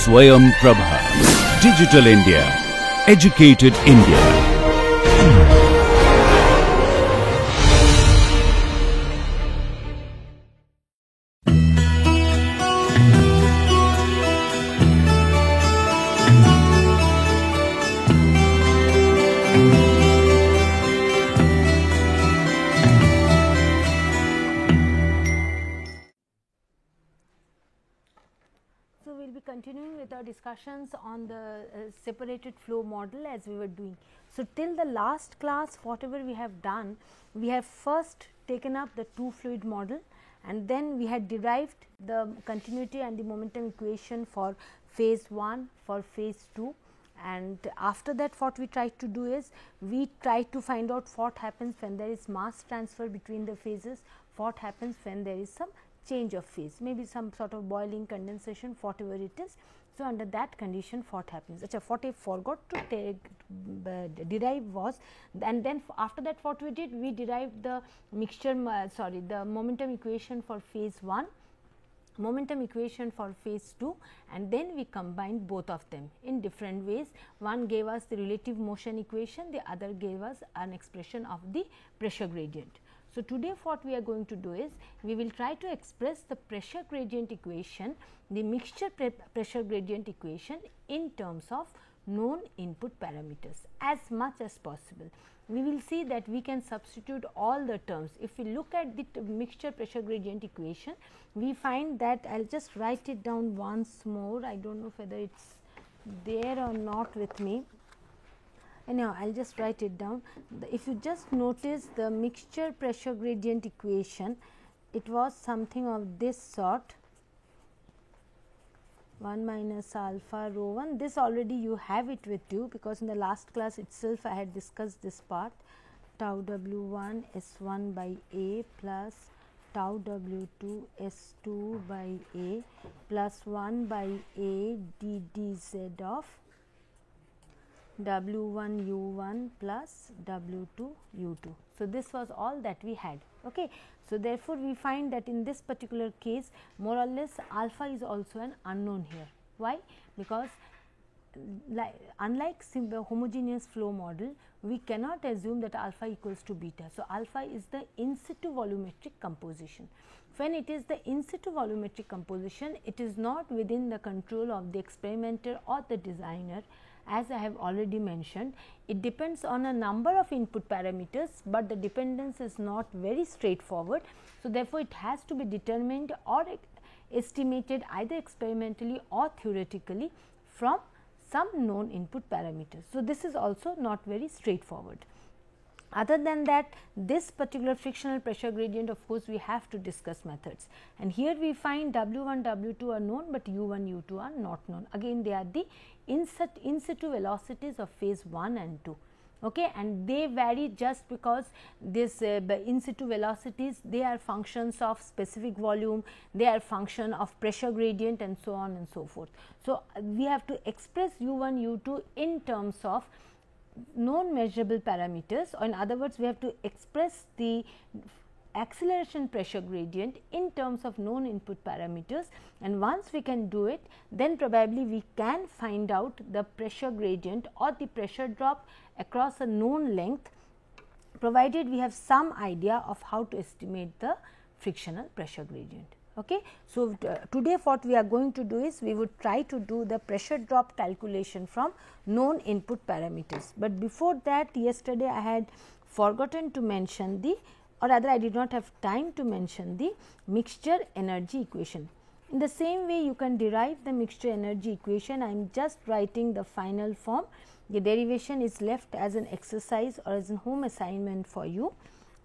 Swayam Prabha. Digital India. Educated India. Continuing with our discussions on the separated flow model as we were doing. So, till the last class whatever we have done, we have first taken up the two fluid model and then we had derived the continuity and the momentum equation for phase 1, for phase 2, and after that what we tried to do is we tried to find out what happens when there is mass transfer between the phases, what happens when there is some change of phase, maybe some sort of boiling, condensation, whatever it is. So, under that condition what happens? What I forgot to derive was, and then after that what we did, we derived the the momentum equation for phase 1, momentum equation for phase 2, and then we combined both of them in different ways. One gave us the relative motion equation, the other gave us an expression of the pressure gradient. So, today what we are going to do is, we will try to express the pressure gradient equation, the mixture pressure gradient equation in terms of known input parameters as much as possible. We will see that we can substitute all the terms. If we look at the mixture pressure gradient equation, we find that I will just write it down once more. I do not know whether it is there or not with me. Anyhow, I will just write it down. If you just notice the mixture pressure gradient equation, it was something of this sort, 1 minus alpha rho 1. This already you have it with you, because in the last class itself I had discussed this part, tau W 1 S 1 by A plus tau W 2 S 2 by A plus 1 by A d d z of W 1 U 1 plus W 2 U 2. So, this was all that we had. Okay. So, therefore, we find that in this particular case more or less alpha is also an unknown here. Why? Because unlike homogeneous flow model, we cannot assume that alpha equals to beta. So, alpha is the in situ volumetric composition. When it is the in situ volumetric composition, it is not within the control of the experimenter or the designer. As I have already mentioned, it depends on a number of input parameters, but the dependence is not very straightforward. So, therefore, it has to be determined or estimated either experimentally or theoretically from some known input parameters. So, this is also not very straightforward. Other than that, this particular frictional pressure gradient, of course, we have to discuss methods, and here we find W 1, W 2 are known, but U 1, U 2 are not known. Again, they are the in situ velocities of phase 1 and 2. Okay, and they vary just because this in situ velocities, they are functions of specific volume, they are function of pressure gradient and so on and so forth. So, we have to express U 1, U 2 in terms of known measurable parameters, or in other words, we have to express the acceleration pressure gradient in terms of known input parameters, and once we can do it, then probably we can find out the pressure gradient or the pressure drop across a known length, provided we have some idea of how to estimate the frictional pressure gradient. Okay. So, today what we are going to do is, we would try to do the pressure drop calculation from known input parameters, but before that yesterday I had forgotten to mention the, or rather I did not have time to mention the mixture energy equation. In the same way you can derive the mixture energy equation. I am just writing the final form. The derivation is left as an exercise or as a home assignment for you.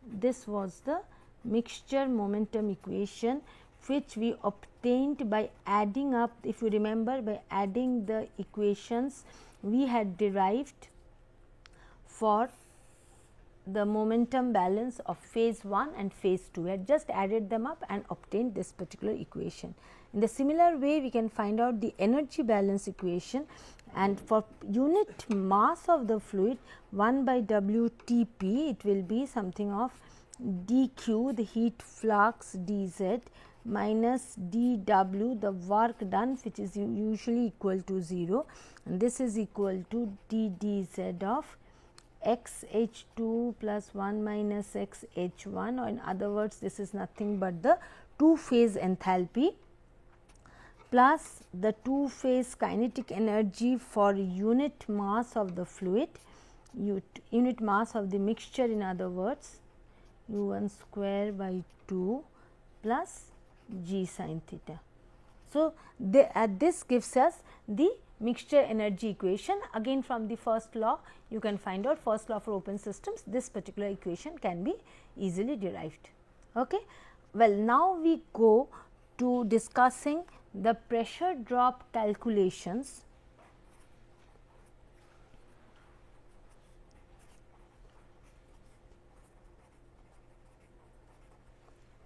This was the mixture momentum equation, which we obtained by adding up, if you remember, by adding the equations we had derived for the momentum balance of phase 1 and phase 2. We had just added them up and obtained this particular equation. In the similar way, we can find out the energy balance equation, and for unit mass of the fluid 1 by W T P, it will be something of dq, the heat flux dz, minus dW, the work done, which is usually equal to 0, and this is equal to ddz of x h2 plus 1 minus x h1, or in other words this is nothing but the two phase enthalpy plus the two phase kinetic energy for unit mass of the fluid, unit mass of the mixture, in other words u1 square by 2 plus g sin theta. So, this gives us the mixture energy equation. Again from the first law you can find out, first law for open systems, this particular equation can be easily derived. Okay. Well, now we go to discussing the pressure drop calculations.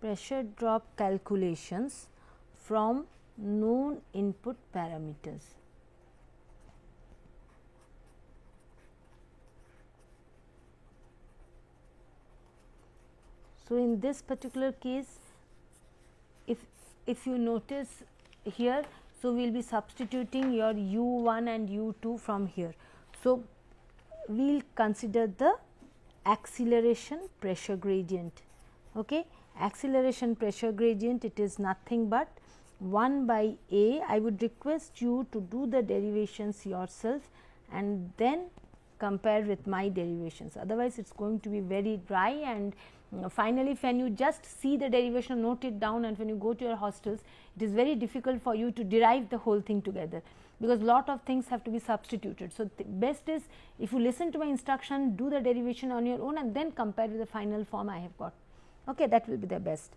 Pressure drop calculations from known input parameters. So, in this particular case, if you notice here, so we will be substituting your u1 and u2 from here. So, we will consider the acceleration pressure gradient. Okay. Acceleration pressure gradient, it is nothing but 1 by A. I would request you to do the derivations yourself and then compare with my derivations, otherwise it is going to be very dry, and finally when you just see the derivation, note it down, and when you go to your hostels it is very difficult for you to derive the whole thing together, because lot of things have to be substituted. So, the best is if you listen to my instruction, do the derivation on your own and then compare with the final form I have got. Okay, that will be the best.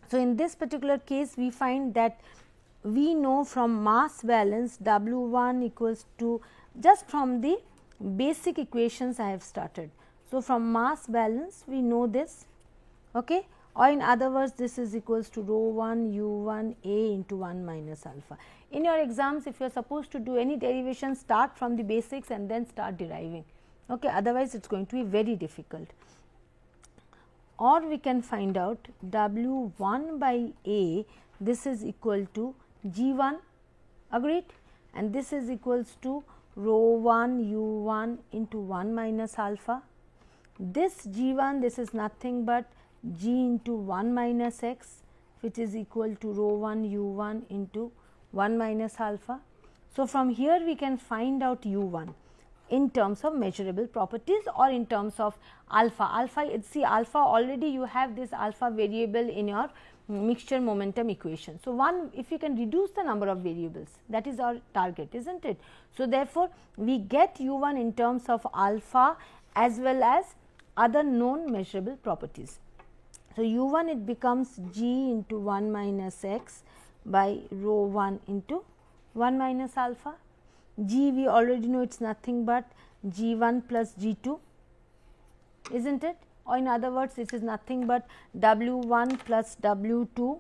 So, in this particular case we find that we know from mass balance W1 equals to, just from the basic equations I have started. So, from mass balance we know this, okay, or in other words this is equals to rho 1 u1 a into 1 minus alpha. In your exams, if you are supposed to do any derivation, start from the basics and then start deriving, okay, otherwise it is going to be very difficult. Or we can find out W1 by A, this is equal to G1, agreed, and this is equals to rho 1 U1 into 1 minus alpha. This G1, this is nothing but G into 1 minus x, which is equal to rho 1 U1 into 1 minus alpha. So, from here we can find out U1 in terms of measurable properties or in terms of alpha. Alpha, see alpha, already you have this alpha variable in your mixture momentum equation. So, one, if you can reduce the number of variables, that is our target, isn't it? So, therefore, we get u1 in terms of alpha as well as other known measurable properties. So, u1 it becomes g into 1 minus x by rho 1 into 1 minus alpha. G we already know it is nothing but G1 plus G2, isn't it? Or in other words, this is nothing but W1 plus W2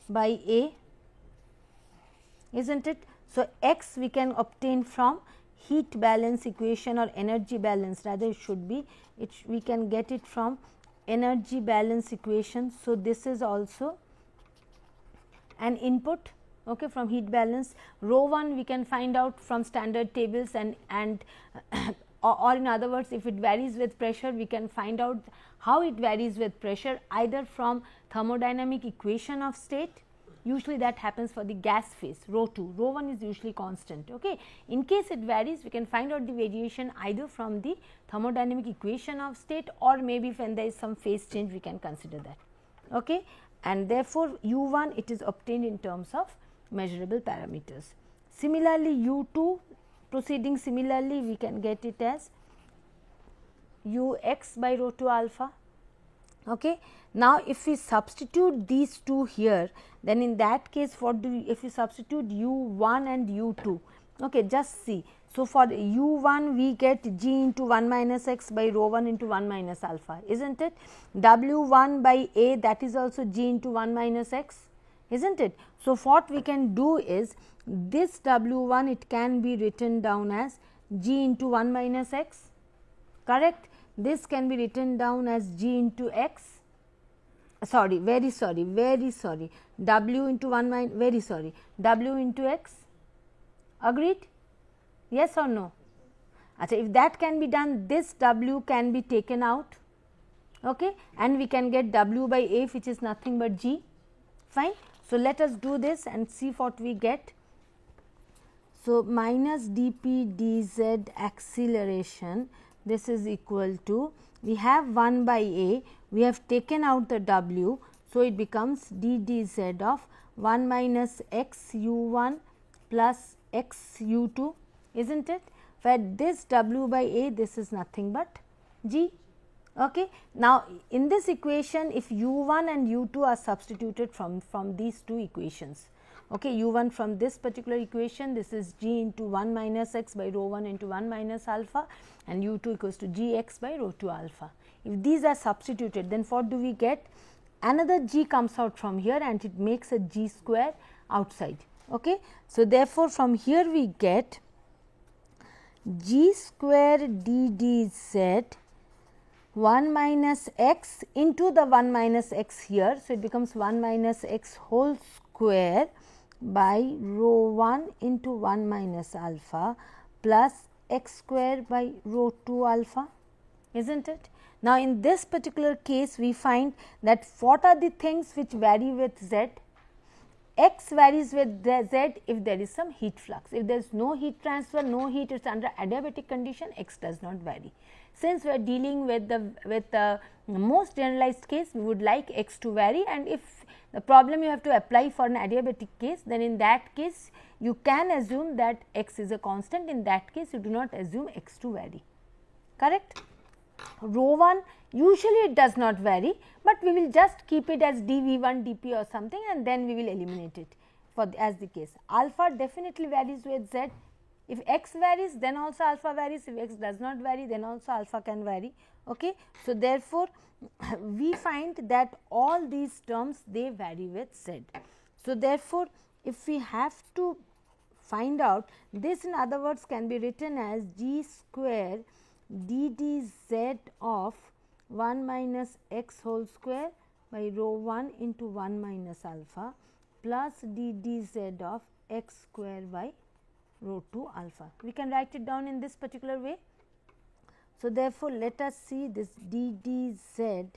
by A, isn't it? So, x we can obtain from heat balance equation or energy balance, rather it should be, we can get it from energy balance equation. So, this is also an input, okay, from heat balance. Rho 1 we can find out from standard tables and or in other words, if it varies with pressure, we can find out how it varies with pressure either from thermodynamic equation of state, usually that happens for the gas phase, rho 2, rho 1 is usually constant. Okay. In case it varies, we can find out the variation either from the thermodynamic equation of state, or maybe when there is some phase change we can consider that. Okay. And therefore, u1 it is obtained in terms of measurable parameters. Similarly, u2, proceeding similarly, we can get it as ux by rho 2 alpha. Okay. Now, if we substitute these two here, then in that case what do we, if we substitute u1 and u2, okay, just see. So, for u1 we get g into 1 minus x by rho 1 into 1 minus alpha, isn't it? W1 by A, that is also g into 1 minus x, isn't it? So, what we can do is this W1 it can be written down as g into 1 minus x, correct. This can be written down as g into x, sorry, very sorry, w into 1 minus, very sorry, w into x, agreed, yes or no? Achha, if that can be done, this w can be taken out, okay, and we can get w by a, which is nothing but g, fine. So, let us do this and see what we get. So, minus dp dz acceleration, this is equal to, we have 1 by a, we have taken out the w. So, it becomes d dz of 1 minus x u1 plus x u2, is not it, where this w by a, this is nothing but g. Okay. Now, in this equation, if u1 and u2 are substituted from these two equations, okay, u1 from this particular equation, this is g into 1 minus x by rho 1 into 1 minus alpha, and u2 equals to g x by rho 2 alpha. If these are substituted, then what do we get? Another g comes out from here and it makes a g square outside. Okay. So, therefore, from here we get g square d dz 1 minus x into the 1 minus x here. So, it becomes 1 minus x whole square by rho 1 into 1 minus alpha plus x square by rho 2 alpha, is not it? Now, in this particular case, we find that what are the things which vary with z? X varies with z if there is some heat flux. If there is no heat transfer, no heat, it is under adiabatic condition, x does not vary. Since we are dealing with the most generalized case, we would like x to vary, and if the problem you have to apply for an adiabatic case, then in that case you can assume that x is a constant. In that case, you do not assume x to vary, correct. Rho 1 usually it does not vary, but we will just keep it as dv1 dp or something, and then we will eliminate it for as the case. Alpha definitely varies with z. If x varies, then also alpha varies. If x does not vary, then also alpha can vary. Okay. So, therefore, we find that all these terms, they vary with z. So, therefore, if we have to find out this, in other words, can be written as g square d dz of 1 minus x whole square by rho 1 into 1 minus alpha plus d dz of x square by rho 2 alpha. We can write it down in this particular way. So, therefore, let us see this d dz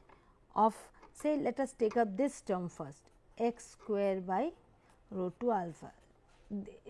of, say, let us take up this term first, x square by rho 2 alpha.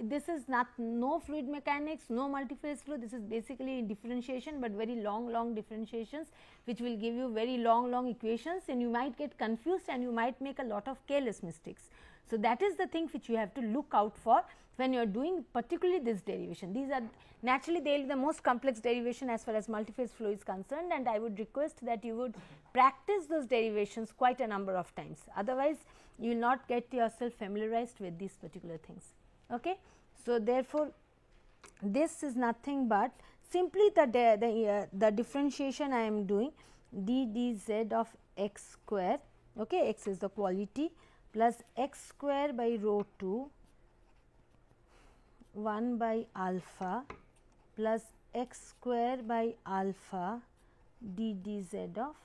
This is no fluid mechanics, no multiphase flow, this is basically differentiation, but very long differentiations, which will give you very long equations, and you might get confused and you might make a lot of careless mistakes. So, that is the thing which you have to look out for when you are doing particularly this derivation. These are naturally, they will be the most complex derivation as far as multiphase flow is concerned, and I would request that you would practice those derivations quite a number of times. Otherwise, you will not get yourself familiarized with these particular things. Okay. So, therefore, this is nothing but simply the differentiation I am doing d dz of x square, okay, x is the quality, plus x square by rho 2 1 by alpha plus x square by alpha d dz of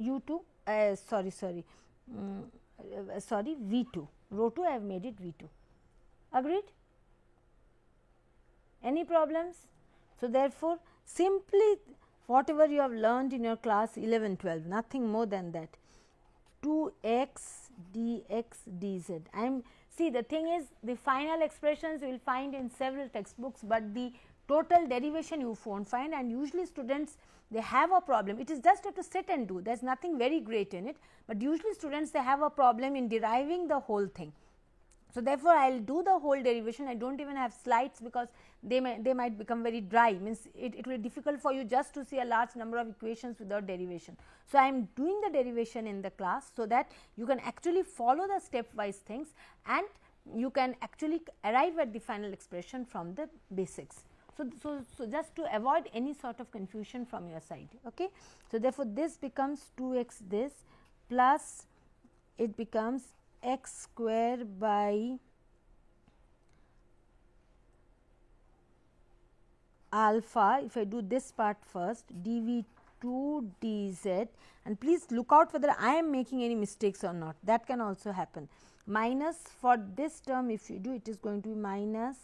u2 sorry v2, rho 2 I have made it v2. Agreed? Any problems? So, therefore, simply whatever you have learned in your class 11, 12, nothing more than that, 2x dx dz. I am, see, the thing is, the final expressions you will find in several textbooks, but the total derivation you won't find, and usually students, they have a problem. It is just have to sit and do, there is nothing very great in it, but usually students, they have a problem in deriving the whole thing. So, therefore, I will do the whole derivation. I do not even have slides because they might become very dry, means it will be difficult for you just to see a large number of equations without derivation. So, I am doing the derivation in the class, so that you can actually follow the stepwise things and you can actually arrive at the final expression from the basics. So, just to avoid any sort of confusion from your side. Okay. So, therefore, this becomes 2x this plus it becomes x square by alpha, if I do this part first, dv 2 dz, and please look out whether I am making any mistakes or not, that can also happen, minus for this term if you do, it is going to be minus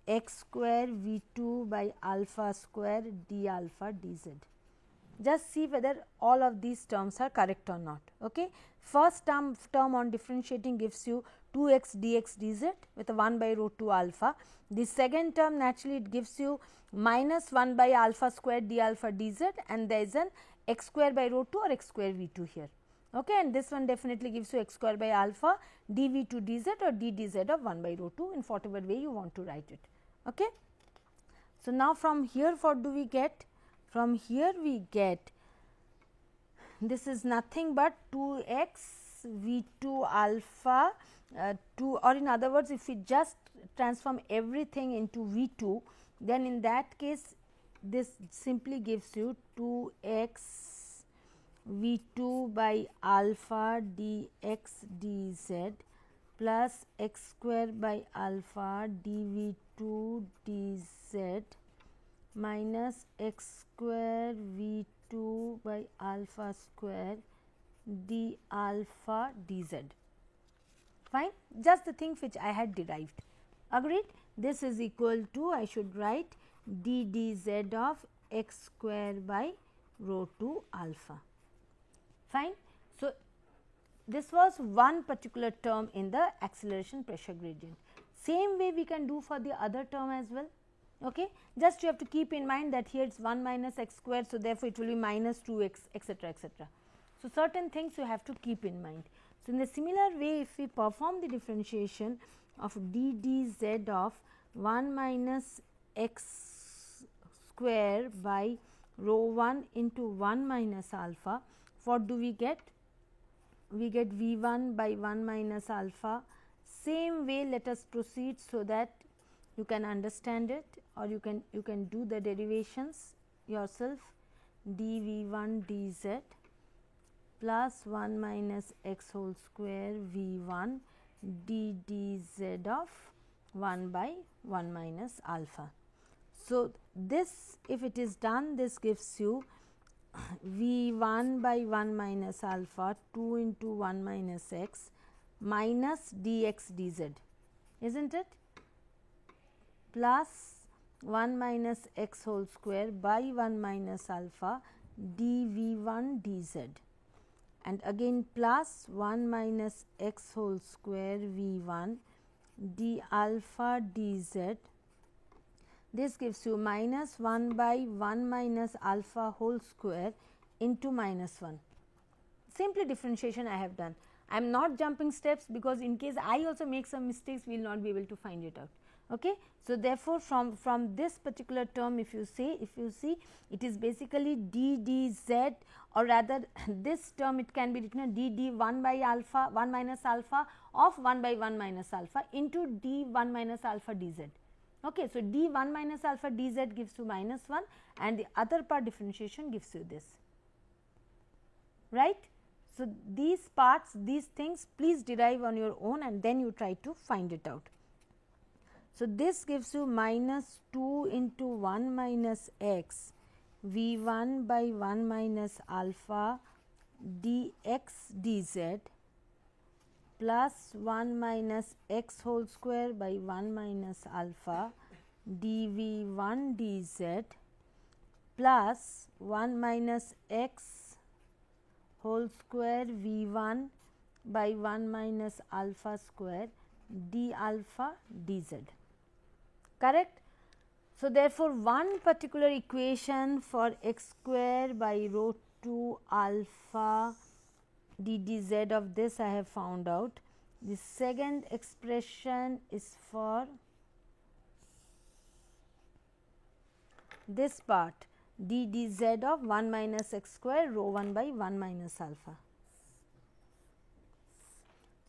x square v 2 by alpha square d alpha dz. Just see whether all of these terms are correct or not. Okay. First term on differentiating gives you 2x dx dz with a 1 by rho 2 alpha. The second term naturally it gives you minus 1 by alpha square d alpha dz, and there is an x square by rho 2 or x square v 2 here. Okay, and this one definitely gives you x square by alpha dv 2 dz or d dz of 1 by rho 2 in whatever way you want to write it. Okay. So, now from here what do we get? From here we get, this is nothing but 2x v 2 alpha 2, or in other words if we just transform everything into v 2, then in that case this simply gives you 2x v 2 by alpha dx dz plus x square by alpha dv 2 dz minus x square v 2 by alpha square d alpha dz. Fine, just the thing which I had derived. Agreed? This is equal to, I should write d dz of x square by rho 2 alpha. Fine. So, this was one particular term in the acceleration pressure gradient. Same way we can do for the other term as well. Okay. Just you have to keep in mind that here it is 1 minus x square. So, therefore, it will be minus 2x etcetera etcetera. So, certain things you have to keep in mind. So, in the similar way if we perform the differentiation of d dz of 1 minus x square by rho 1 into 1 minus alpha, what do we get? We get v 1 by 1 minus alpha. Same way let us proceed so that you can understand it, or you can do the derivations yourself. dv1 dz plus 1 minus x whole square v1 d dz of 1 by 1 minus alpha. So, this if it is done, this gives you v 1 by 1 minus alpha 2 into 1 minus x minus dx dz, is not it, plus 1 minus x whole square by 1 minus alpha dv 1 dz, and again plus 1 minus x whole square v 1 d alpha dz. This gives you minus 1 by 1 minus alpha whole square into minus 1. Simply differentiation I have done. I am not jumping steps, because in case I also make some mistakes, we will not be able to find it out. Okay. So, therefore, from this particular term if you see it is basically d dz, or rather this term it can be written d d 1 by alpha 1 minus alpha of 1 by 1 minus alpha into d 1 minus alpha dz. Okay. So, d 1 minus alpha dz gives you minus 1, and the other part differentiation gives you this, right. So, these parts, these things please derive on your own and then you try to find it out. So, this gives you minus 2 into 1 minus x v 1 by 1 minus alpha dx dz plus 1 minus x whole square by 1 minus alpha dv 1 dz plus 1 minus x whole square v 1 by 1 minus alpha square d alpha dz. Correct? So, therefore, one particular equation for x square by rho 2 alpha d dz of this I have found out. The second expression is for this part d dz of 1 minus x square rho 1 by 1 minus alpha.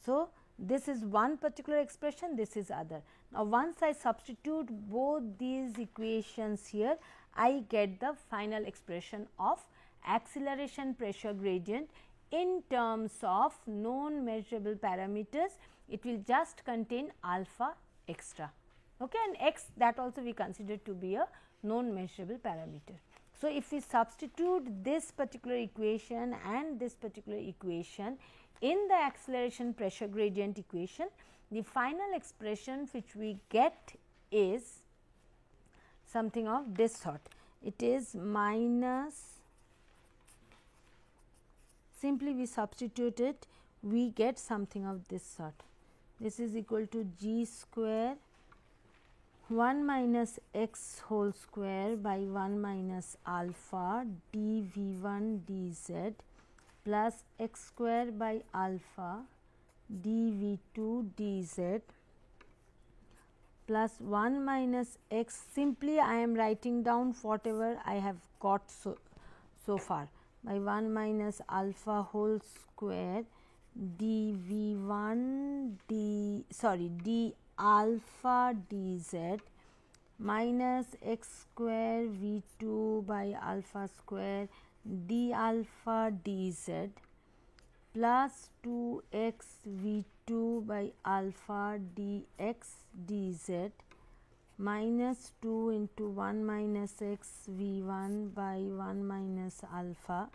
So, this is one particular expression, this is other. Now, once I substitute both these equations here, I get the final expression of acceleration pressure gradient in terms of known measurable parameters. It will just contain alpha extra, okay, and x, that also we consider to be a known measurable parameter. So, if we substitute this particular equation and this particular equation in the acceleration pressure gradient equation, the final expression which we get is something of this sort. It is minus, simply we substitute it, we get something of this sort. This is equal to g square 1 minus x whole square by 1 minus alpha dv1 dz plus x square by alpha dv2 dz plus 1 minus x, simply I am writing down whatever I have got so far, by 1 minus alpha whole square dv1 d alpha dz minus x square v2 by alpha square d alpha dz plus 2x v2 by alpha dx dz minus 2 into 1 minus x v1 by 1 minus alpha.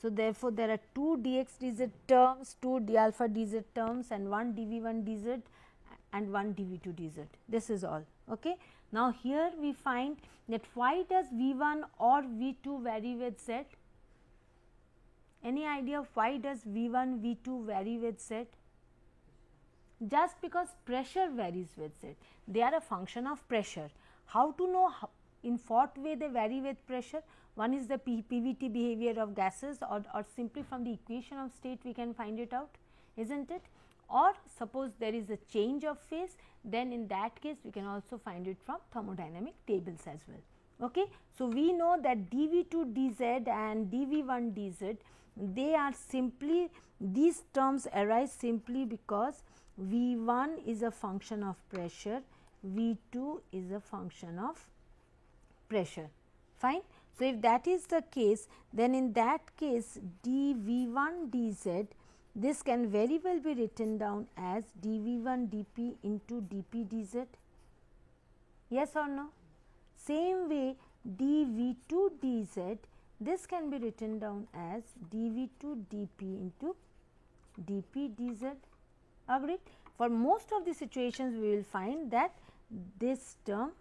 So, therefore, there are 2 dx dz terms, 2 d alpha dz terms and 1 dv1 dz and 1 dv2 dz. This is all. Okay. Now, here we find that why does v1 or v2 vary with z? Any idea why does v1, v2 vary with z? Just because pressure varies with z. They are a function of pressure. How to know in what way they vary with pressure? One is the PVT behavior of gases, or simply from the equation of state we can find it out, isn't it? Or suppose there is a change of phase, then in that case we can also find it from thermodynamic tables as well. Okay. So, we know that dv2 dz and dv1 dz, they are simply, these terms arise simply because v1 is a function of pressure, v2 is a function of pressure. Fine. So, if that is the case, then in that case dv1 dz, this can very well be written down as dv1 dp into dp dz. Yes or no? Same way dv2 dz, this can be written down as dv2 dp into dp dz. Agreed? For most of the situations we will find that this term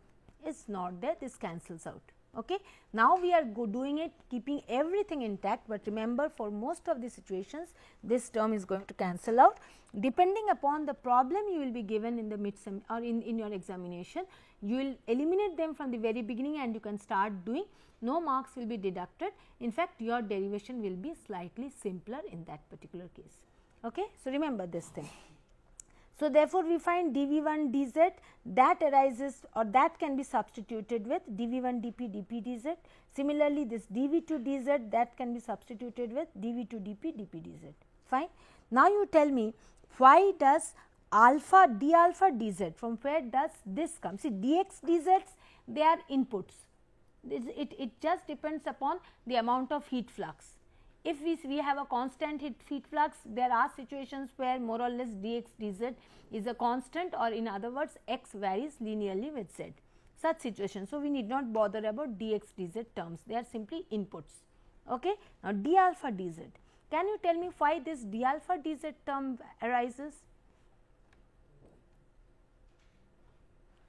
is not there, this cancels out. Okay. Now, we are doing it keeping everything intact, but remember for most of the situations this term is going to cancel out. Depending upon the problem you will be given in the mid-sem or in your examination, you will eliminate them from the very beginning and you can start doing, no marks will be deducted. In fact, your derivation will be slightly simpler in that particular case. Okay. So, remember this thing. So, therefore, we find dv1 dz that arises or that can be substituted with dv1 dp dp dz. Similarly, this dv2 dz that can be substituted with dv2 dp dp dz. Fine. Now, you tell me why does alpha d alpha dz, from where does this come? See, dx dz's, they are inputs. It just depends upon the amount of heat flux. If we have a constant heat flux, there are situations where more or less dx dz is a constant, or in other words x varies linearly with z, such situations. So, we need not bother about dx dz terms, they are simply inputs. Okay. Now, d alpha dz, can you tell me why this d alpha dz term arises?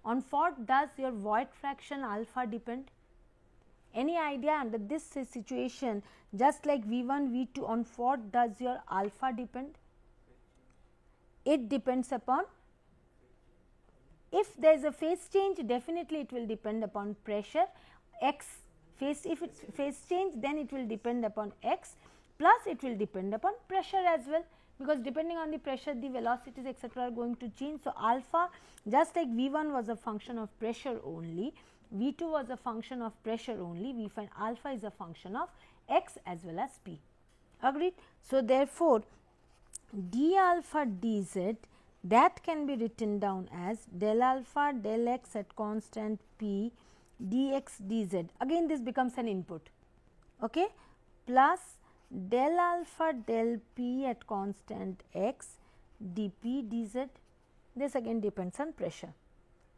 On what does your void fraction alpha depend? Any idea under this situation, just like V1, V2, on what does your alpha depend? It depends upon, if there is a phase change, definitely it will depend upon pressure, x phase, if it is phase change, then it will depend upon x, plus it will depend upon pressure as well, because depending on the pressure the velocities etc. are going to change. So, alpha, just like V1 was a function of pressure only, V2 was a function of pressure only, we find alpha is a function of x as well as p. Agreed? So, therefore, d alpha dz that can be written down as del alpha del x at constant p dx dz. Again this becomes an input, okay, plus del alpha del p at constant x dp dz. This again depends on pressure.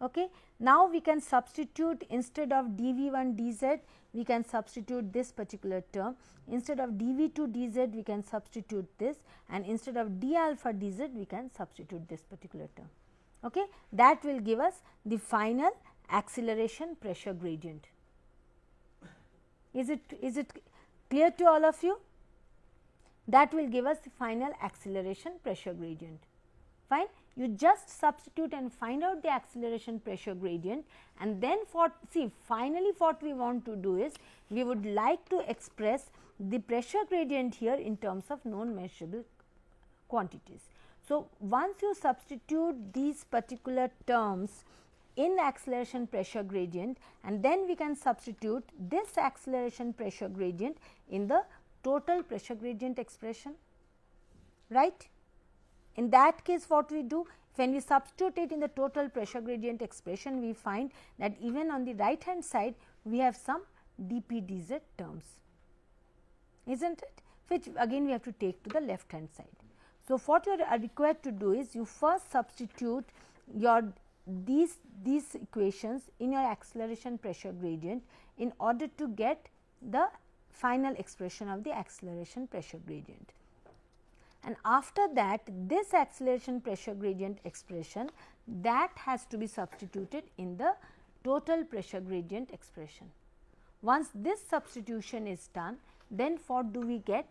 Okay. Now, we can substitute instead of dV1 dz, we can substitute this particular term, instead of dV2 dz we can substitute this, and instead of d alpha dz we can substitute this particular term. Okay. That will give us the final acceleration pressure gradient. Is it clear to all of you? That will give us the final acceleration pressure gradient. Fine. You just substitute and find out the acceleration pressure gradient, and then finally what we want to do is we would like to express the pressure gradient here in terms of known measurable quantities. So, once you substitute these particular terms in acceleration pressure gradient, and then we can substitute this acceleration pressure gradient in the total pressure gradient expression, right. In that case what we do, when we substitute it in the total pressure gradient expression, we find that even on the right hand side we have some dP dz terms, is not it, which again we have to take to the left hand side. So, what you are required to do is you first substitute your these equations in your acceleration pressure gradient in order to get the final expression of the acceleration pressure gradient. And after that, this acceleration pressure gradient expression, that has to be substituted in the total pressure gradient expression. Once this substitution is done, then what do we get?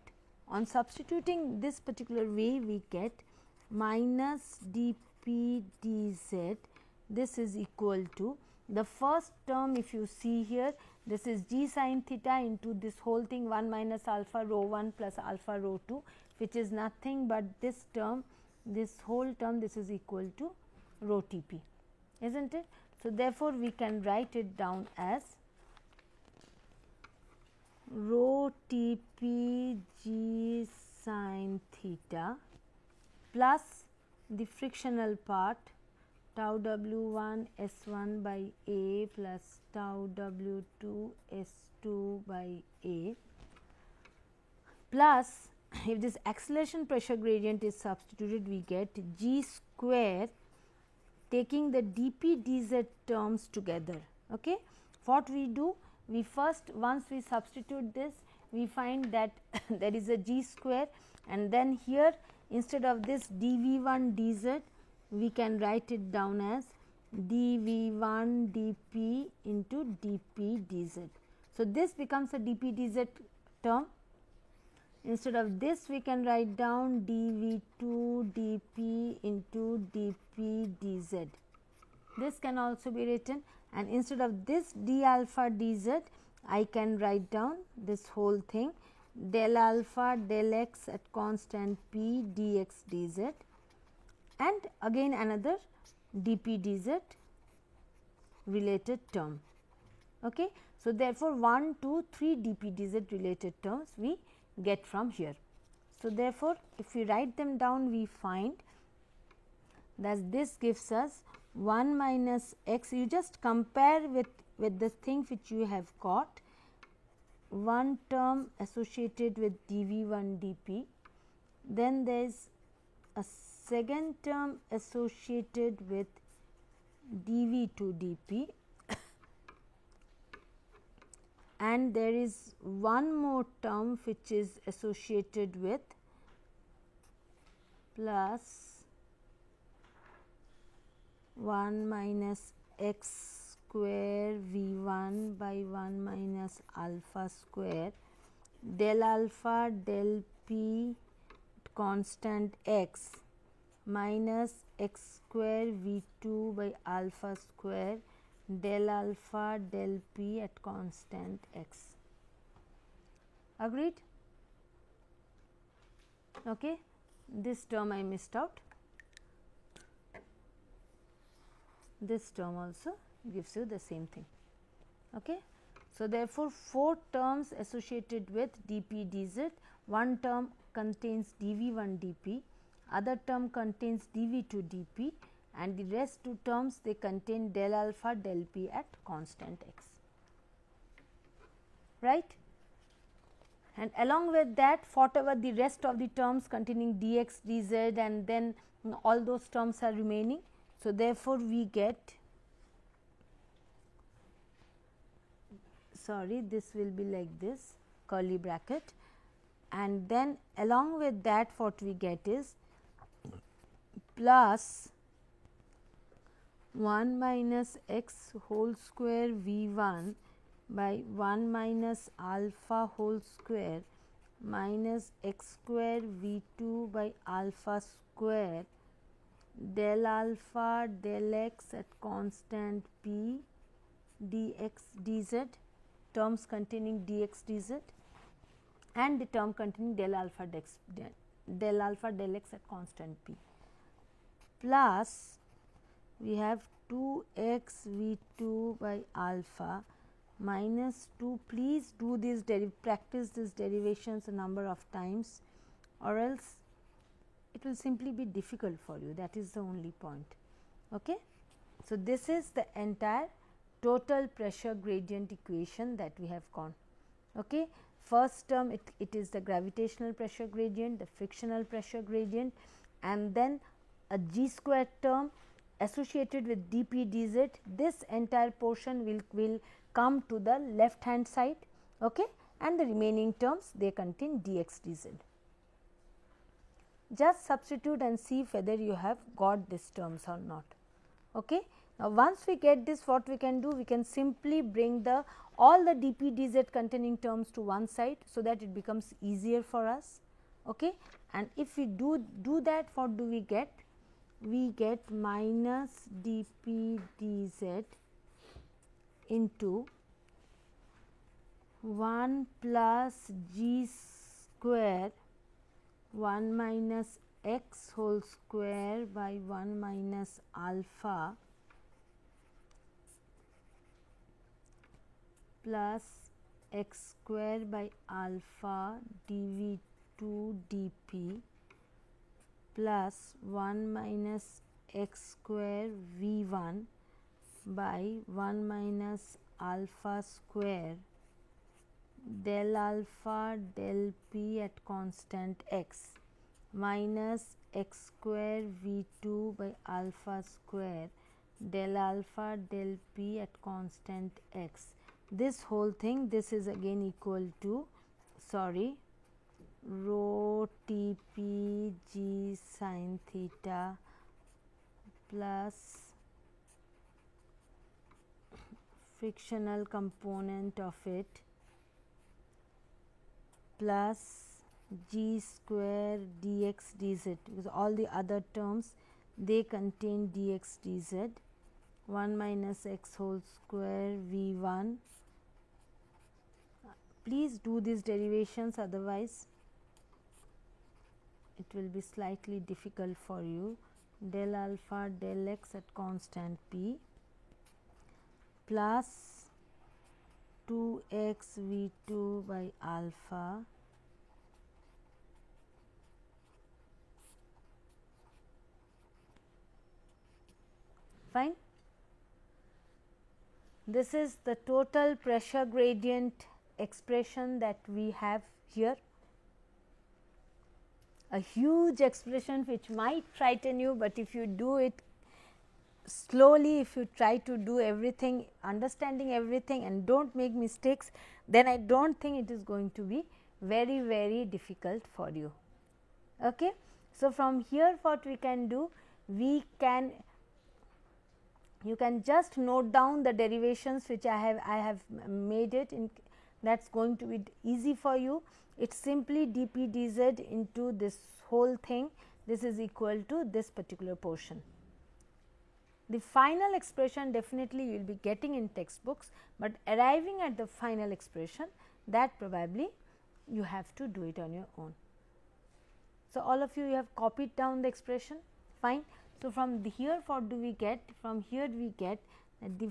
On substituting this particular way, we get minus dP dz, this is equal to the first term, if you see here, this is g sin theta into this whole thing 1 minus alpha rho 1 plus alpha rho 2, which is nothing but this term, this whole term, this is equal to rho Tp, is not it. So, therefore, we can write it down as rho Tp g sin theta plus the frictional part tau W1 S1 by A plus tau W2 S2 by A plus, if this acceleration pressure gradient is substituted, we get g square taking the dP dz terms together. Okay. What we do? We first, once we substitute this, we find that there is a g square, and then here instead of this dV1 dz, we can write it down as dV1 dP into dP dz. So, this becomes a dP dz term. Instead of this, we can write down dV2 dP into dP dz. This can also be written, and instead of this d alpha dz, I can write down this whole thing del alpha del x at constant p dx dz, and again another dP dz related term. Okay. So, therefore, 1, 2, 3 dP dz related terms we get from here. So, therefore, if we write them down, we find that this gives us 1 minus x. You just compare with the thing which you have got, one term associated with dV1 dP, then there is a second term associated with dV2 dP, and there is one more term which is associated with plus 1 minus x square V1 by 1 minus alpha square del alpha del p constant x minus x square V2 by alpha square del alpha del p at constant x. Agreed? Okay. This term I missed out. This term also gives you the same thing. Okay. So, therefore, 4 terms associated with dP dz, one term contains dV1 dP, other term contains dV2 dP, and the rest 2 terms they contain del alpha del p at constant x, right. And along with that, whatever the rest of the terms containing dx dz, and then all those terms are remaining. So, therefore, we get sorry, this will be like this curly bracket, and then along with that what we get is plus 1 minus x whole square v 1 by 1 minus alpha whole square minus x square v 2 by alpha square del alpha del x at constant p dx dz, terms containing dx dz, and the term containing del alpha del x at constant p, plus we have 2x v 2 by alpha minus 2. Please do this practice these derivations a number of times, or else it will simply be difficult for you, that is the only point. Okay. So, this is the entire total pressure gradient equation that we have gone. Okay. First term it is the gravitational pressure gradient, the frictional pressure gradient, and then a g square term associated with dp dz. This entire portion will come to the left hand side, okay, and the remaining terms they contain dx dz. Just substitute and see whether you have got these terms or not. Okay. Now, once we get this, what we can do, we can simply bring all the dp dz containing terms to one side, so that it becomes easier for us. Okay. And if we do that, what do we get? We get minus dp dz into 1 plus g square 1 minus x whole square by 1 minus alpha plus x square by alpha dv 2 dp plus 1 minus x square v 1 by 1 minus alpha square del alpha del p at constant x minus x square v 2 by alpha square del alpha del p at constant x. This whole thing, this is again equal to, sorry, rho T p g sin theta plus frictional component of it plus g square dx dz, because all the other terms they contain dx dz, 1 minus x whole square v 1. Please do these derivations, otherwise it will be slightly difficult for you. Del alpha del x at constant p plus 2x v 2 by alpha fine. This is the total pressure gradient expression that we have here. A huge expression which might frighten you, but if you do it slowly, if you try to do everything, understanding everything and do not make mistakes, then I do not think it is going to be very, very difficult for you. Okay. So, from here what we can do, you can just note down the derivations which I have made it in, that is going to be easy for you. It is simply dp dz into this whole thing, this is equal to this particular portion. The final expression definitely you will be getting in textbooks, but arriving at the final expression, that probably you have to do it on your own. So, all of you have copied down the expression, fine. So, from here what do we get? From here we get that the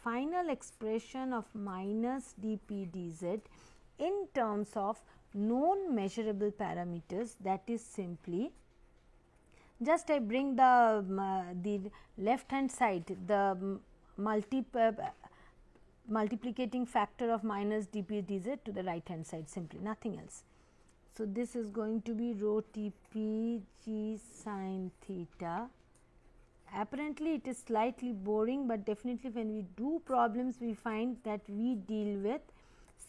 final expression of minus dp dz in terms of known measurable parameters, that is simply, just I bring the left hand side, the multiplicating factor of minus dp dz to the right hand side, simply nothing else. So, this is going to be rho T p g sin theta apparently it is slightly boring, but definitely when we do problems we find that we deal with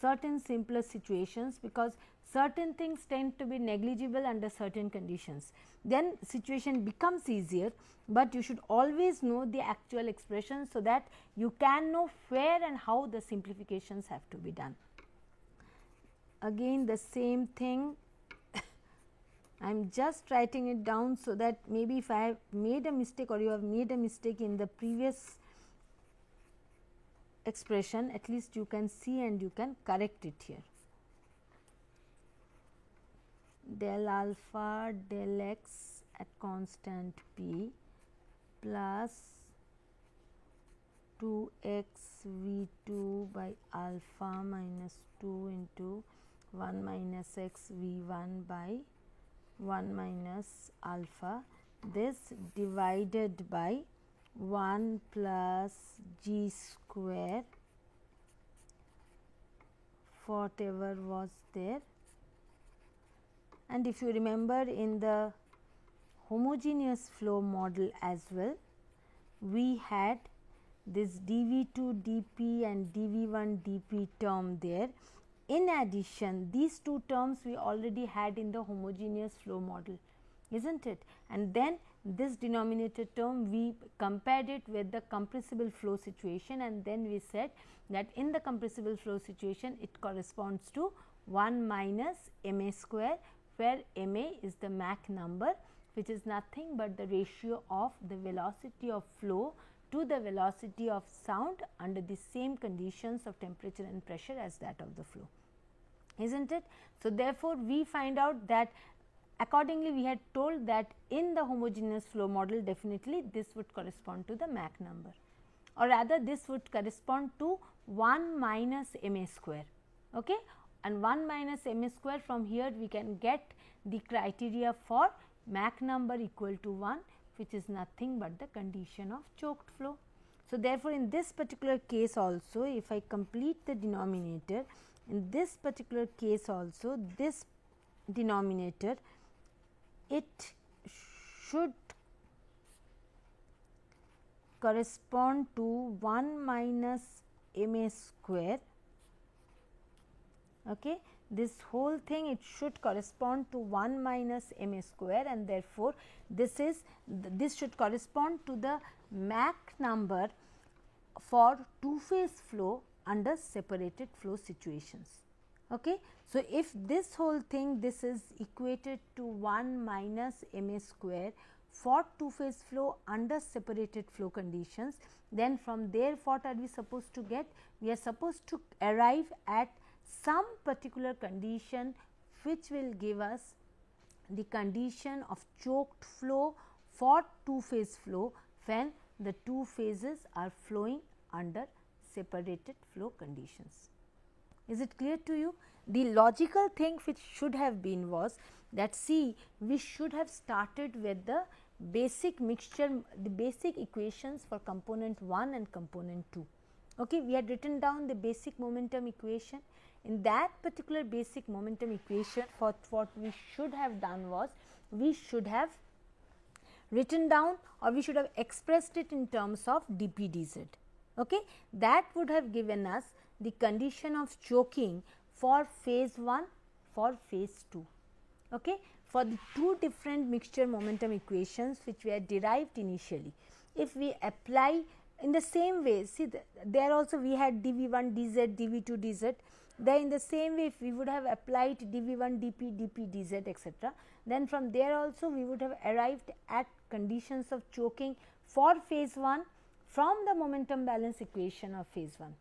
certain simpler situations, because certain things tend to be negligible under certain conditions. Then situation becomes easier, but you should always know the actual expression, so that you can know where and how the simplifications have to be done. Again the same thing, I am just writing it down, so that maybe if I have made a mistake or you have made a mistake in the previous expression, at least you can see and you can correct it here. Del alpha del x at constant p plus 2x v 2 by alpha minus 2 into 1 minus x v 1 by 1 minus alpha, this divided by 1 plus g square whatever was there. And if you remember, in the homogeneous flow model as well, we had this dV2 dP and dV1 dP term there. In addition, these two terms we already had in the homogeneous flow model, isn't it? And then this denominator term we compared it with the compressible flow situation, and then we said that in the compressible flow situation it corresponds to 1 minus ma square, where ma is the Mach number, which is nothing but the ratio of the velocity of flow to the velocity of sound under the same conditions of temperature and pressure as that of the flow, isn't it? So, therefore, we find out that accordingly we had told that in the homogeneous flow model definitely this would correspond to the Mach number, or rather this would correspond to 1 minus ma square, okay? And 1 minus ma square, from here we can get the criteria for Mach number equal to 1, which is nothing but the condition of choked flow. So, therefore, in this particular case also, if I complete the denominator, in this particular case also, this denominator, it should correspond to 1 minus ma square. Okay. This whole thing, it should correspond to 1 minus ma square, and therefore, this should correspond to the Mach number for two phase flow under separated flow situations. Okay. So, if this whole thing, this is equated to 1 minus ma square for two phase flow under separated flow conditions, then from there what are we supposed to get? We are supposed to arrive at some particular condition which will give us the condition of choked flow for two phase flow when the two phases are flowing under separated flow conditions. Is it clear to you? The logical thing which should have been was that, see, we should have started with the basic mixture, the basic equations for component 1 and component 2. Okay, we had written down the basic momentum equation. In that particular basic momentum equation, what we should have done was, we should have written down, or we should have expressed it in terms of dP dz. Okay. That would have given us the condition of choking for phase 1, for phase 2. Okay. For the two different mixture momentum equations which were derived initially, if we apply in the same way, see there also we had dV1 dz, dV2 dz. Then in the same way, if we would have applied dV1 dP, dP dz, etc., then from there also we would have arrived at conditions of choking for phase 1 from the momentum balance equation of phase 1,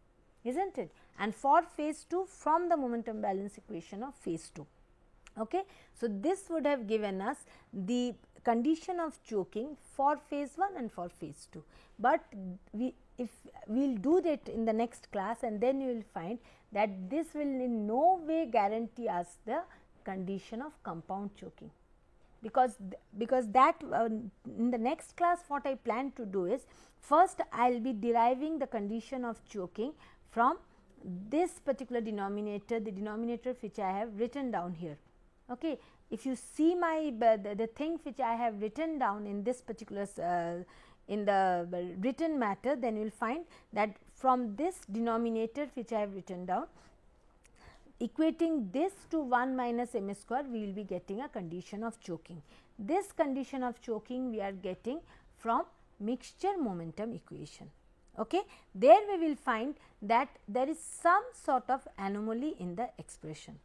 isn't it? And for phase 2 from the momentum balance equation of phase 2. Okay. So, this would have given us the condition of choking for phase 1 and for phase 2, but we will do that in the next class, and then you will find that this will in no way guarantee us the condition of compound choking, because that in the next class what I plan to do is, first I will be deriving the condition of choking from this particular denominator, the denominator which I have written down here. Okay. If you see my the thing which I have written down in this particular in the written matter, then you will find that from this denominator which I have written down, equating this to 1 minus m square, we will be getting a condition of choking. This condition of choking we are getting from mixture momentum equation. Okay. There we will find that there is some sort of anomaly in the expression,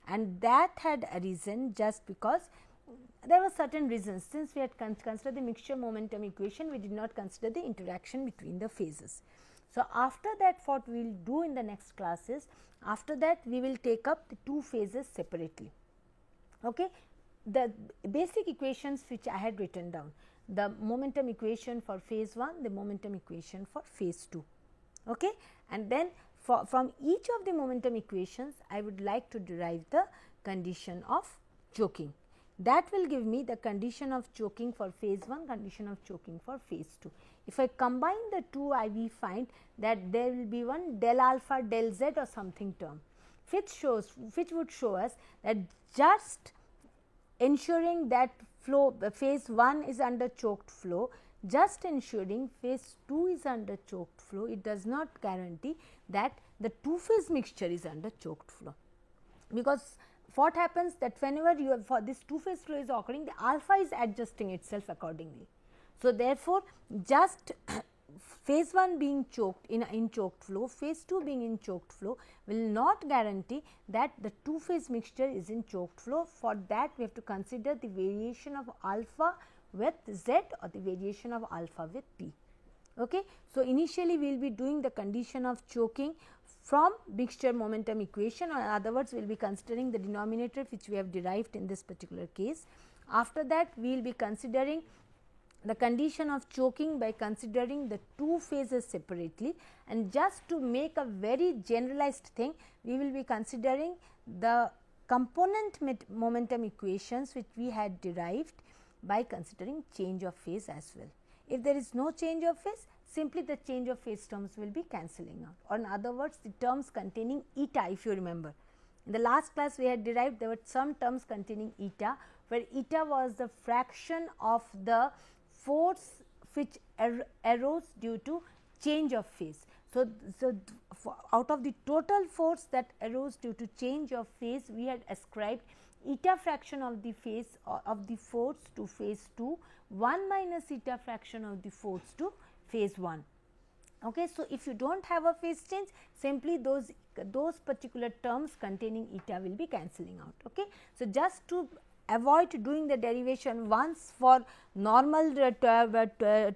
and that had arisen just because there were certain reasons. Since we had considered the mixture momentum equation, we did not consider the interaction between the phases. So, after that what we will do in the next class is, after that we will take up the two phases separately. Okay. The basic equations which I had written down, the momentum equation for phase 1, the momentum equation for phase 2. Okay. And then from each of the momentum equations, I would like to derive the condition of choking. That will give me the condition of choking for phase 1, condition of choking for phase 2. If I combine the two, I will find that there will be one del alpha del z or something term, which would show us that just ensuring that flow phase 1 is under choked flow, just ensuring phase 2 is under choked flow, it does not guarantee that the two phase mixture is under choked flow. Because what happens that whenever you have for this two phase flow is occurring, the alpha is adjusting itself accordingly. So, therefore, just phase 1 being choked in choked flow, phase 2 being in choked flow will not guarantee that the two phase mixture is in choked flow. For that we have to consider the variation of alpha with z or the variation of alpha with p. Okay. So, initially we will be doing the condition of choking from mixture momentum equation, or in other words we will be considering the denominator which we have derived in this particular case. After that we will be considering the condition of choking by considering the two phases separately, and just to make a very generalized thing, we will be considering the component momentum equations which we had derived by considering change of phase as well. If there is no change of phase, simply the change of phase terms will be cancelling out, or in other words the terms containing eta. If you remember, in the last class we had derived there were some terms containing eta, where eta was the fraction of the force which arose due to change of phase. So, out of the total force that arose due to change of phase, we had ascribed eta fraction of the phase of the force to phase 2, 1 minus eta fraction of the force to phase 1. Okay. So, if you do not have a phase change, simply those particular terms containing eta will be cancelling out. Okay. So, just to avoid doing the derivation once for normal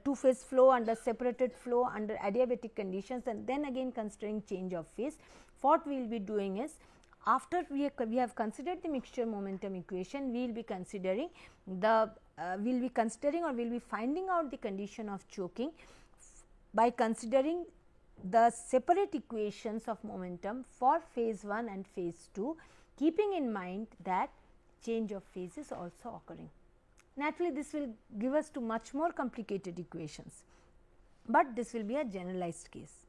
two phase flow under separated flow under adiabatic conditions, and then again considering change of phase, what we will be doing is, after we have considered the mixture momentum equation, we will be considering the we will be considering or we will be finding out the condition of choking by considering the separate equations of momentum for phase 1 and phase 2, keeping in mind that change of phase is also occurring. Naturally, this will give us to much more complicated equations, but this will be a generalized case.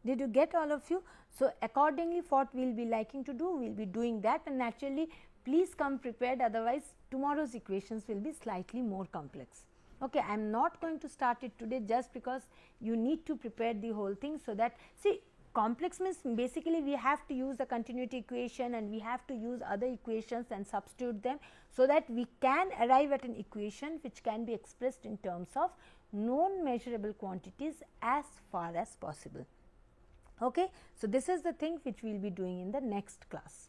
Did you get all of you? So, accordingly what we will be liking to do, we will be doing that, and naturally please come prepared, otherwise tomorrow's equations will be slightly more complex. Okay, I am not going to start it today just because you need to prepare the whole thing, so that, see, complex means basically we have to use the continuity equation and we have to use other equations and substitute them, so that we can arrive at an equation which can be expressed in terms of known measurable quantities as far as possible. Okay. So, this is the thing which we will be doing in the next class.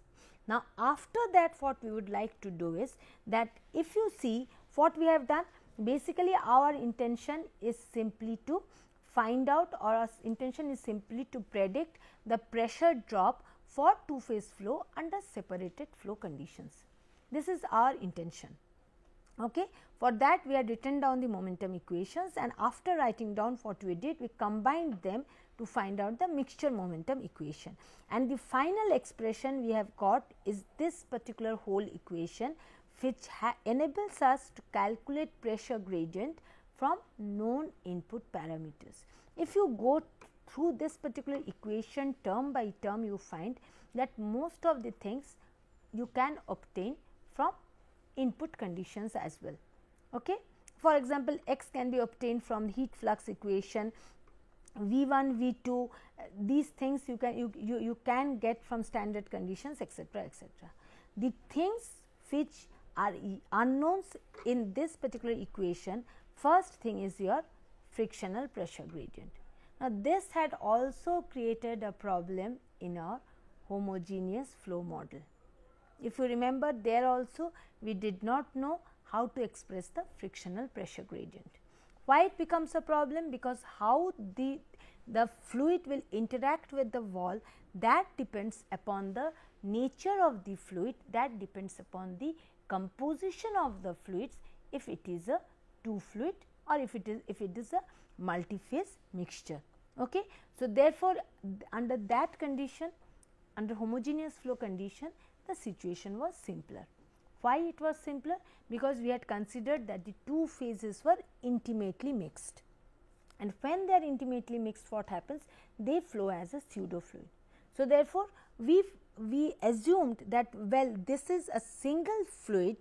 Now, after that what we would like to do is that, if you see what we have done, basically our intention is simply to find out, or our intention is simply to predict the pressure drop for two phase flow under separated flow conditions. This is our intention. Okay. For that we had written down the momentum equations, and after writing down what we did, we combined them to find out the mixture momentum equation, and the final expression we have got is this particular whole equation, which enables us to calculate pressure gradient from known input parameters. If you go through this particular equation term by term, you find that most of the things you can obtain from input conditions as well. Okay. For example, x can be obtained from the heat flux equation, V1, V2, these things you can get from standard conditions, etc., etc. The things which are unknowns in this particular equation, first thing is your frictional pressure gradient. Now, this had also created a problem in our homogeneous flow model. If you remember, there also we did not know how to express the frictional pressure gradient. Why it becomes a problem? Because how the fluid will interact with the wall, that depends upon the nature of the fluid, that depends upon the composition of the fluids, if it is a two fluid or if it is a multi-phase mixture. Okay. So, therefore, under that condition, under homogeneous flow condition, the situation was simpler. Why it was simpler? Because we had considered that the two phases were intimately mixed, and when they are intimately mixed, what happens? They flow as a pseudo fluid. So, therefore, we assumed that, well, this is a single fluid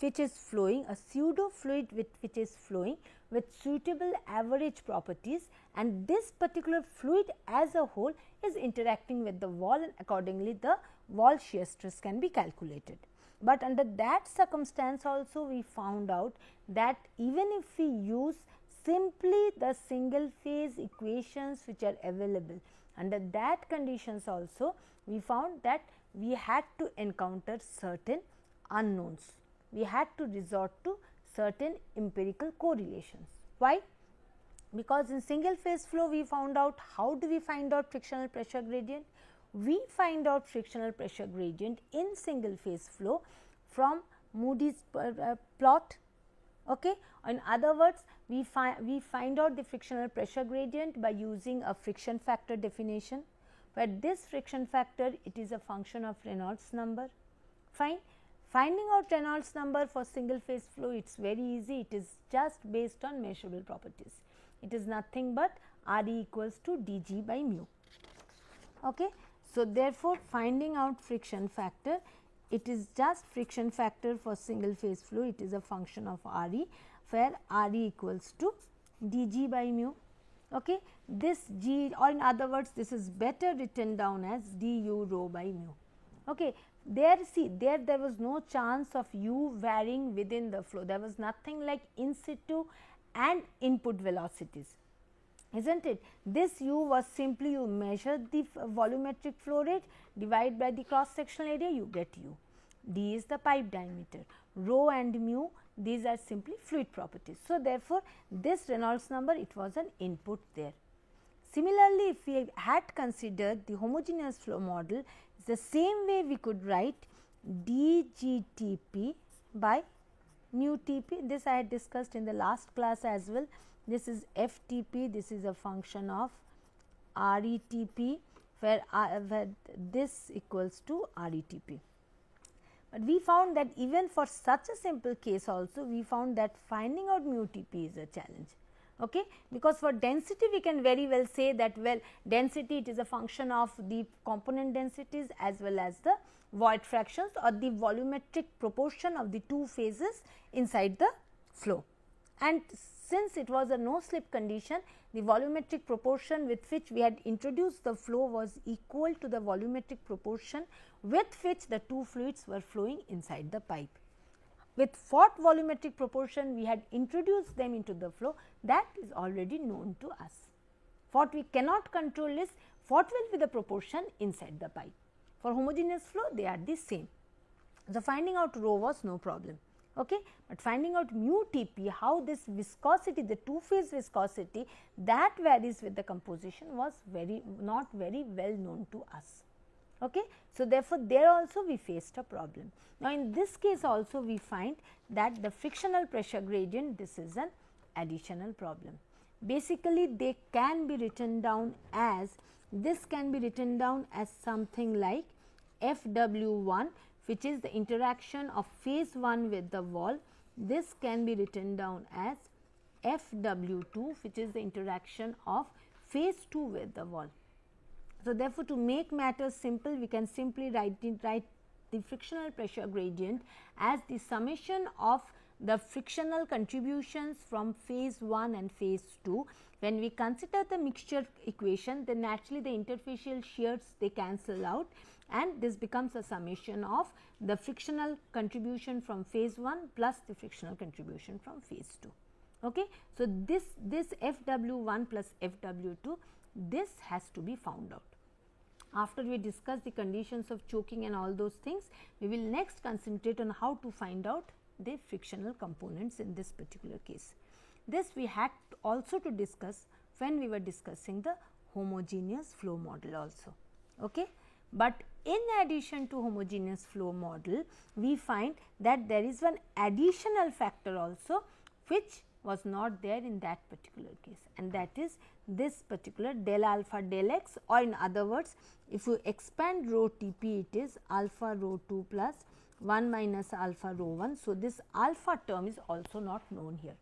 which is flowing, a pseudo fluid which is flowing with suitable average properties, and this particular fluid as a whole is interacting with the wall, and accordingly the wall shear stress can be calculated. But under that circumstance also we found out that even if we use simply the single phase equations which are available, under that conditions also we found that we had to encounter certain unknowns. We had to resort to certain empirical correlations. Why? Because in single phase flow we found out, how do we find out frictional pressure gradient? We find out frictional pressure gradient in single phase flow from Moody's plot. Okay. In other words, we find out the frictional pressure gradient by using a friction factor definition, where this friction factor, it is a function of Reynolds number. Fine. Finding out Reynolds number for single phase flow, it is very easy, it is just based on measurable properties. It is nothing but Re equals to dG by mu. Okay. So, therefore, finding out friction factor, it is just friction factor for single phase flow, it is a function of Re, where Re equals to dG by mu. Okay. This G, or in other words, this is better written down as du rho by mu. Okay. There, see, there was no chance of u varying within the flow, there was nothing like in situ and input velocities, isn't it? This u was simply, you measure the volumetric flow rate, divide by the cross sectional area, you get u. D is the pipe diameter, rho and mu, these are simply fluid properties. So, therefore, this Reynolds number, it was an input there. Similarly, if we had considered the homogeneous flow model, the same way we could write dGTP by mu Tp. This I had discussed in the last class as well. This is FTP, this is a function of RETP, where this equals to RETP. But we found that even for such a simple case also, we found that finding out mu Tp is a challenge. Okay? Because for density we can very well say that, well, density, it is a function of the component densities as well as the void fractions or the volumetric proportion of the two phases inside the flow. And since it was a no slip condition, the volumetric proportion with which we had introduced the flow was equal to the volumetric proportion with which the two fluids were flowing inside the pipe. With what volumetric proportion we had introduced them into the flow, that is already known to us. What we cannot control is what will be the proportion inside the pipe. For homogeneous flow, they are the same. So, finding out rho was no problem. Okay? But finding out mu Tp, how this viscosity, the two phase viscosity, that varies with the composition, was not very well known to us. Okay? So, therefore, there also we faced a problem. Now, in this case also we find that the frictional pressure gradient, this is an additional problem. Basically, they can be written down as, this can be written down as something like Fw1, which is the interaction of phase 1 with the wall. This can be written down as Fw2, which is the interaction of phase 2 with the wall. So, therefore, to make matters simple, we can simply write the frictional pressure gradient as the summation of the frictional contributions from phase 1 and phase 2. When we consider the mixture equation, then naturally the interfacial shears they cancel out, and this becomes a summation of the frictional contribution from phase 1 plus the frictional contribution from phase 2. Okay. So, this FW1 plus FW2, this has to be found out. After we discuss the conditions of choking and all those things, we will next concentrate on how to find out the frictional components in this particular case. This we had also to discuss when we were discussing the homogeneous flow model also. Okay. But in addition to homogeneous flow model, we find that there is one additional factor also which was not there in that particular case, and that is this particular del alpha del x, or in other words, if you expand rho T p, it is alpha rho 2 plus 1 minus alpha rho 1. So, this alpha term is also not known here.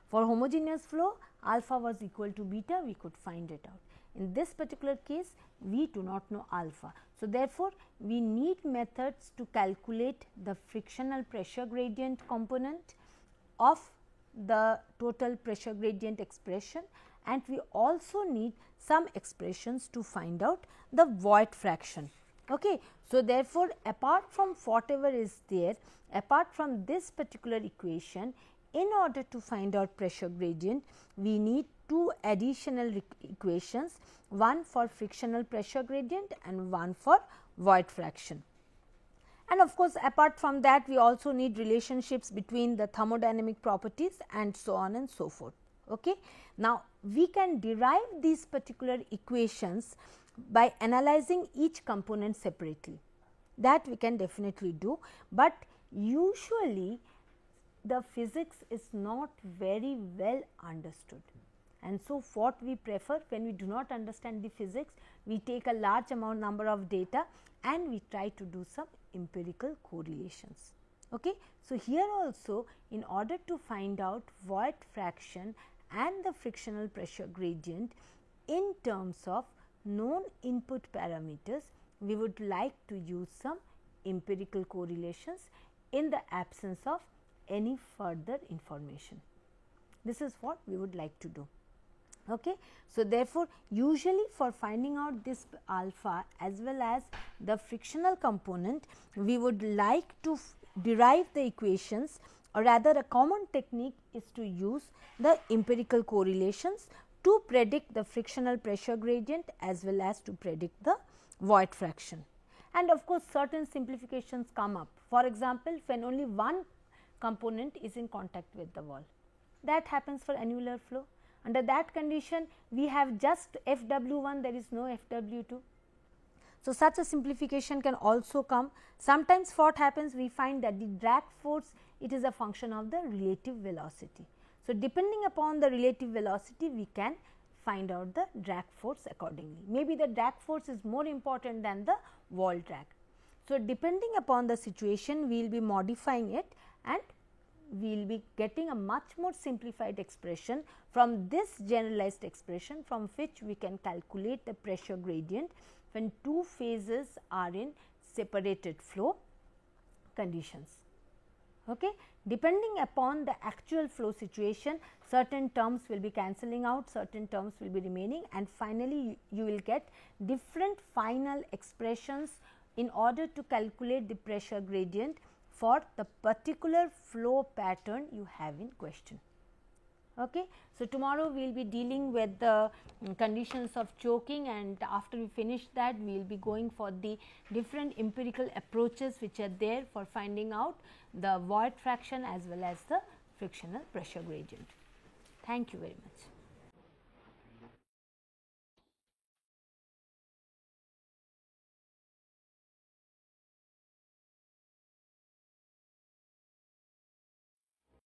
For homogeneous flow, alpha was equal to beta, we could find it out. In this particular case, we do not know alpha. So, therefore, we need methods to calculate the frictional pressure gradient component of the total pressure gradient expression, and we also need some expressions to find out the void fraction. Okay. So, therefore, apart from whatever is there, apart from this particular equation, in order to find out pressure gradient, we need two additional equations, one for frictional pressure gradient and one for void fraction. And of course, apart from that, we also need relationships between the thermodynamic properties and so on and so forth. Okay. Now, we can derive these particular equations by analyzing each component separately. That we can definitely do, but usually the physics is not very well understood. And so, what we prefer when we do not understand the physics, we take a large number of data and we try to do some empirical correlations. Okay. So, here also, in order to find out void fraction and the frictional pressure gradient in terms of known input parameters, we would like to use some empirical correlations in the absence of any further information. This is what we would like to do. Okay. So, therefore, usually for finding out this alpha as well as the frictional component, we would like to derive the equations, or rather a common technique is to use the empirical correlations to predict the frictional pressure gradient as well as to predict the void fraction. And of course, certain simplifications come up. For example, when only one component is in contact with the wall, that happens for annular flow. Under that condition, we have just FW1, there is no FW2. So, such a simplification can also come. Sometimes what happens, we find that the drag force, it is a function of the relative velocity. So, depending upon the relative velocity, we can find out the drag force accordingly. Maybe the drag force is more important than the wall drag. So, depending upon the situation, we will be modifying it and we will be getting a much more simplified expression from this generalized expression, from which we can calculate the pressure gradient when two phases are in separated flow conditions. Okay. Depending upon the actual flow situation, certain terms will be cancelling out, certain terms will be remaining, and finally, you will get different final expressions in order to calculate the pressure gradient for the particular flow pattern you have in question. Okay. So, tomorrow we will be dealing with the conditions of choking, and after we finish that, we will be going for the different empirical approaches which are there for finding out the void fraction as well as the frictional pressure gradient. Thank you very much.